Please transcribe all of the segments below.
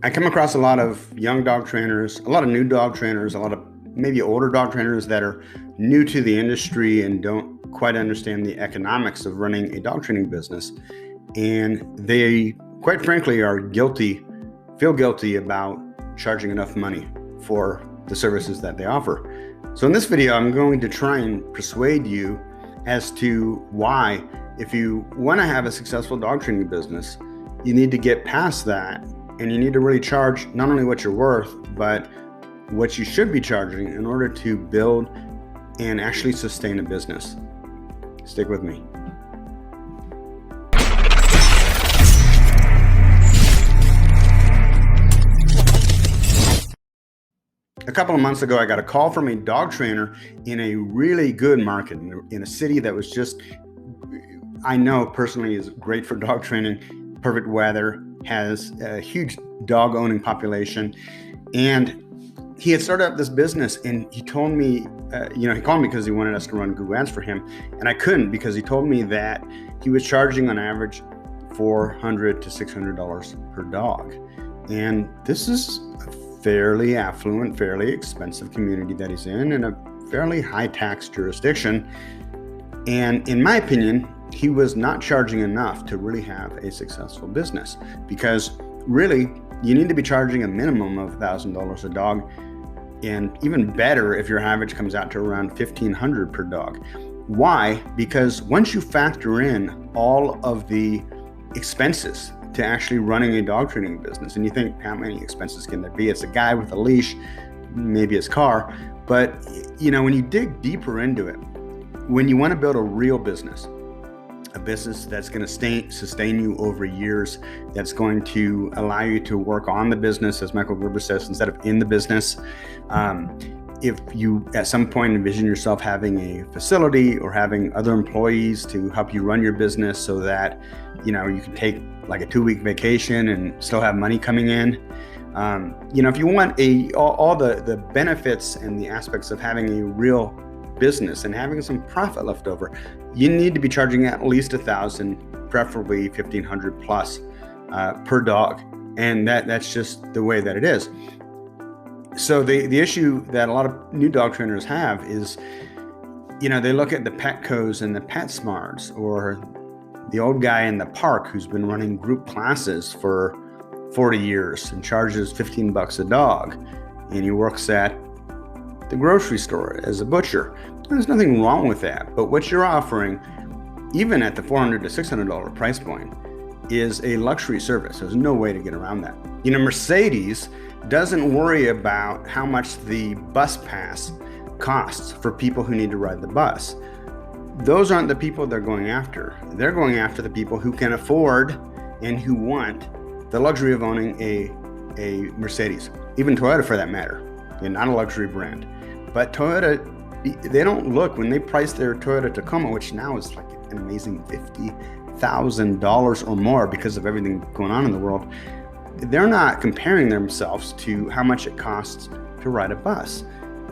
I come across a lot of young dog trainers, a lot of new dog trainers, a lot of maybe older dog trainers that are new to the industry and don't quite understand the economics of running a dog training business. And they, quite frankly, feel guilty about charging enough money for the services that they offer. So in this video, I'm going to try and persuade you as to why, if you want to have a successful dog training business, you need to get past that. And you need to really charge not only what you're worth, but what you should be charging in order to build and actually sustain a business. Stick with me. A couple of months ago, I got a call from a dog trainer in a really good market, in a city that was just, I know personally is great for dog training, perfect weather, has a huge dog owning population. And he had started up this business, and he told me, he called me because he wanted us to run Google Ads for him. And I couldn't, because he told me that he was charging on average $400 to $600 per dog. And this is a fairly affluent, fairly expensive community that he's in a fairly high tax jurisdiction. And in my opinion, he was not charging enough to really have a successful business, because really you need to be charging a minimum of $1,000 a dog, and even better if your average comes out to around $1,500 per dog. Why? Because once you factor in all of the expenses to actually running a dog training business, and you think, how many expenses can there be? It's a guy with a leash, maybe his car, but when you dig deeper into it, when you want to build a real business, a business that's going to sustain you over years, that's going to allow you to work on the business, as Michael Gerber says, instead of in the business. If you at some point envision yourself having a facility or having other employees to help you run your business so that you can take like a 2-week vacation and still have money coming in. If you want all the benefits and the aspects of having a real business and having some profit left over, you need to be charging at least $1,000, preferably $1,500 plus per dog, and that's just the way that it is. So the issue that a lot of new dog trainers have is, they look at the Petcos and the PetSmarts, or the old guy in the park who's been running group classes for 40 years and charges $15 a dog, and he works at the grocery store as a butcher. There's nothing wrong with that, but what you're offering, even at the $400 to $600 price point, is a luxury service. There's no way to get around that. Mercedes doesn't worry about how much the bus pass costs for people who need to ride the bus. Those aren't the people they're going after. They're going after the people who can afford and who want the luxury of owning a Mercedes, even Toyota for that matter. They're not a luxury brand. But Toyota, they don't look, when they price their Toyota Tacoma, which now is like an amazing $50,000 or more because of everything going on in the world, they're not comparing themselves to how much it costs to ride a bus,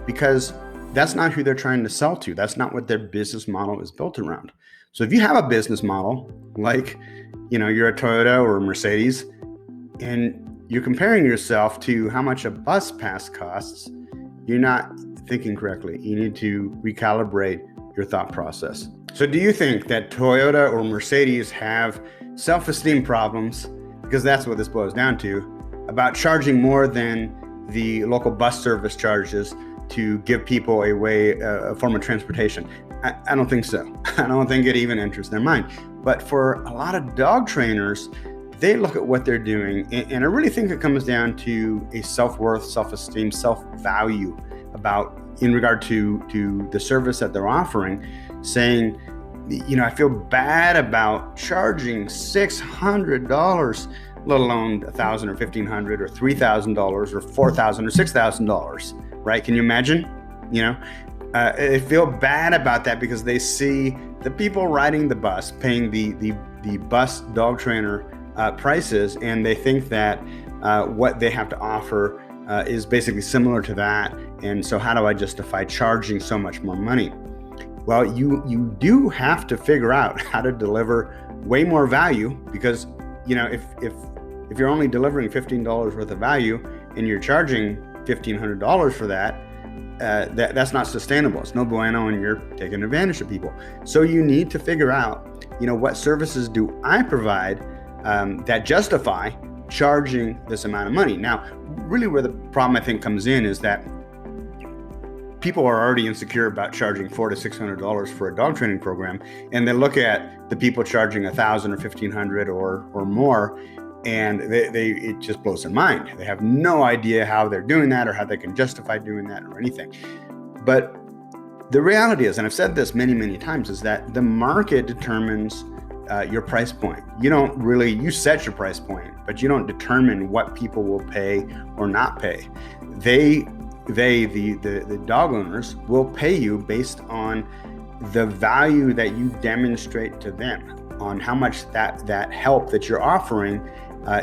because that's not who they're trying to sell to. That's not what their business model is built around. So if you have a business model like, you're a Toyota or a Mercedes, and you're comparing yourself to how much a bus pass costs, you're not thinking correctly. You need to recalibrate your thought process. So do you think that Toyota or Mercedes have self-esteem problems, because that's what this boils down to, about charging more than the local bus service charges to give people a form of transportation? I don't think so. I don't think it even enters their mind. But for a lot of dog trainers, they look at what they're doing, and I really think it comes down to a self-worth, self-esteem, self-value in regard to the service that they're offering, saying, I feel bad about charging $600, let alone $1,000 or $1,500 or $3,000 or $4,000 or $6,000, right? Can you imagine? They feel bad about that because they see the people riding the bus paying the bus dog trainer prices, and they think that what they have to offer is basically similar to that. And so how do I justify charging so much more money? Well, you do have to figure out how to deliver way more value, because if If you're only delivering $15 worth of value and you're charging $1,500 for that, that's not sustainable. It's no bueno, and you're taking advantage of people. So you need to figure out, what services do I provide that justify charging this amount of money. Now, really where the problem I think comes in is that people are already insecure about charging $400 to $600 for a dog training program, and they look at the people charging $1,000 or $1,500 or more, and it just blows their mind. They have no idea how they're doing that or how they can justify doing that or anything. But the reality is, and I've said this many, many times, is that the market determines your price point. You set your price point, but you don't determine what people will pay or not pay. The dog owners will pay you based on the value that you demonstrate to them, on how much that help that you're offering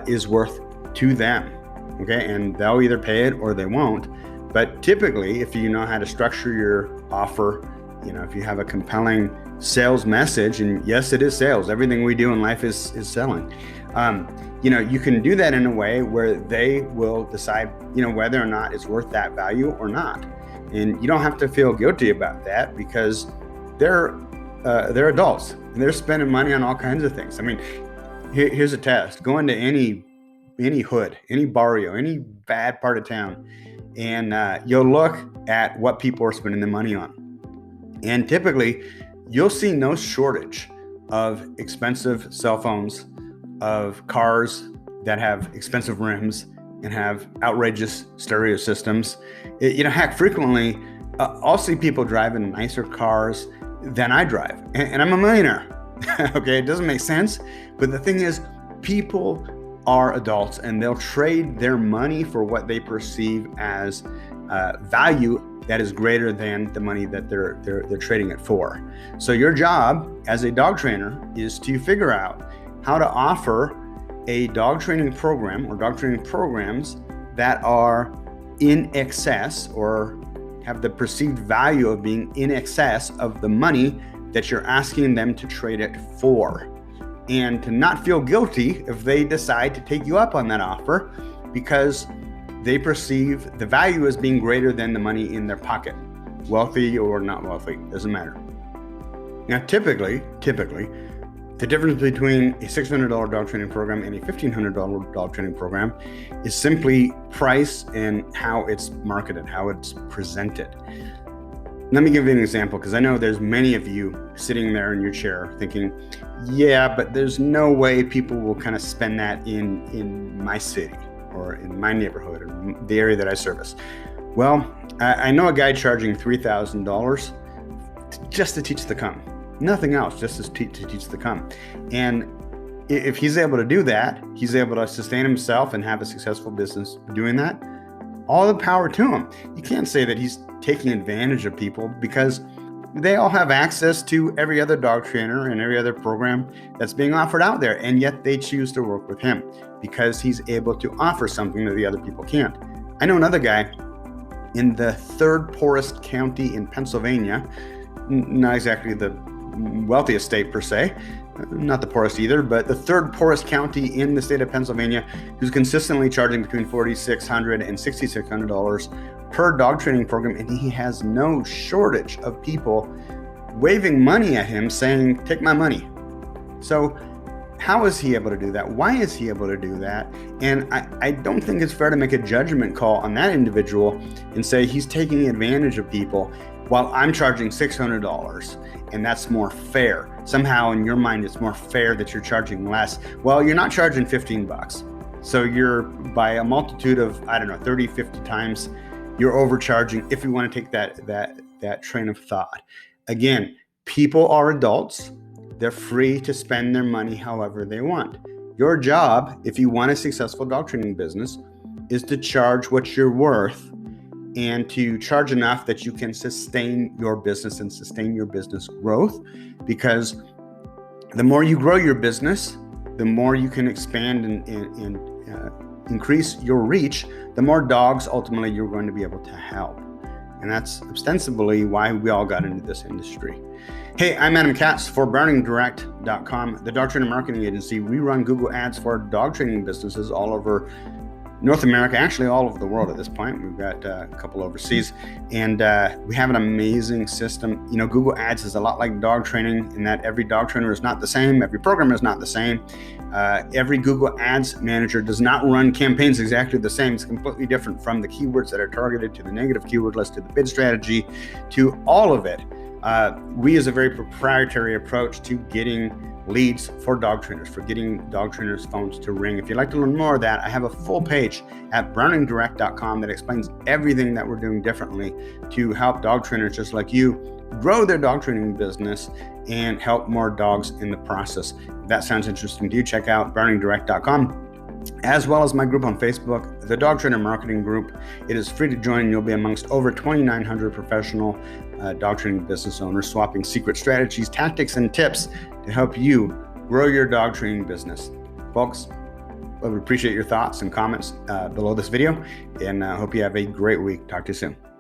is worth to them. Okay, and they'll either pay it or they won't. But typically, if you know how to structure your offer, if you have a compelling sales message, and yes, it is sales. Everything we do in life is selling. You can do that in a way where they will decide, whether or not it's worth that value or not. And you don't have to feel guilty about that, because they're adults and they're spending money on all kinds of things. I mean, here's a test. Go into any hood, any barrio, any bad part of town, and you'll look at what people are spending their money on. And typically, you'll see no shortage of expensive cell phones, of cars that have expensive rims and have outrageous stereo systems. Heck, frequently, I'll see people driving nicer cars than I drive, and I'm a millionaire. Okay, it doesn't make sense, but the thing is, people are adults, and they'll trade their money for what they perceive as value that is greater than the money that they're trading it for. So your job as a dog trainer is to figure out how to offer a dog training program or dog training programs that are in excess, or have the perceived value of being in excess of the money that you're asking them to trade it for, and to not feel guilty if they decide to take you up on that offer, because they perceive the value as being greater than the money in their pocket. Wealthy or not wealthy, doesn't matter. Now, typically, the difference between a $600 dog training program and a $1,500 dog training program is simply price and how it's marketed, how it's presented. Let me give you an example, because I know there's many of you sitting there in your chair thinking, yeah, but there's no way people will kind of spend that in my city or in my neighborhood or the area that I service. Well, I know a guy charging $3,000 just to teach the come. Nothing else, just to teach the come. And if he's able to do that, he's able to sustain himself and have a successful business doing that. All the power to him. You can't say that he's taking advantage of people, because they all have access to every other dog trainer and every other program that's being offered out there, and yet they choose to work with him because he's able to offer something that the other people can't. I know another guy in the third poorest county in Pennsylvania, not exactly the wealthiest state per se, not the poorest either, but the third poorest county in the state of Pennsylvania, who's consistently charging between $4,600 and $6,600 per dog training program, and he has no shortage of people waving money at him saying, take my money. So how is he able to do that? Why is he able to do that? And I don't think it's fair to make a judgment call on that individual and say he's taking advantage of people while I'm charging $600 and that's more fair. Somehow in your mind, it's more fair that you're charging less. Well, you're not charging $15. So you're, by a multitude of, 30, 50 times, you're overcharging if you want to take that train of thought. Again, people are adults. They're free to spend their money however they want. Your job, if you want a successful dog training business, is to charge what you're worth and to charge enough that you can sustain your business and sustain your business growth. Because the more you grow your business, the more you can expand and increase your reach, the more dogs ultimately you're going to be able to help. And that's ostensibly why we all got into this industry. Hey, I'm Adam Katz for BrowningDirect.com, the dog training marketing agency. We run Google Ads for dog training businesses all over North America, actually all over the world at this point. We've got a couple overseas, and we have an amazing system. You know, Google Ads is a lot like dog training in that every dog trainer is not the same, every program is not the same. Every Google Ads manager does not run campaigns exactly the same. It's completely different, from the keywords that are targeted to the negative keyword list to the bid strategy to all of it. We use a very proprietary approach to getting leads for dog trainers, for getting dog trainers' phones to ring. If you'd like to learn more of that, I have a full page at BrowningDirect.com that explains everything that we're doing differently to help dog trainers just like you grow their dog training business and help more dogs in the process. If that sounds interesting to you, check out BrowningDirect.com, as well as my group on Facebook, the Dog Trainer Marketing Group. It is free to join. You'll be amongst over 2,900 professional dog training business owners swapping secret strategies, tactics, and tips to help you grow your dog training business. Folks, I would appreciate your thoughts and comments below this video, and I hope you have a great week. Talk to you soon.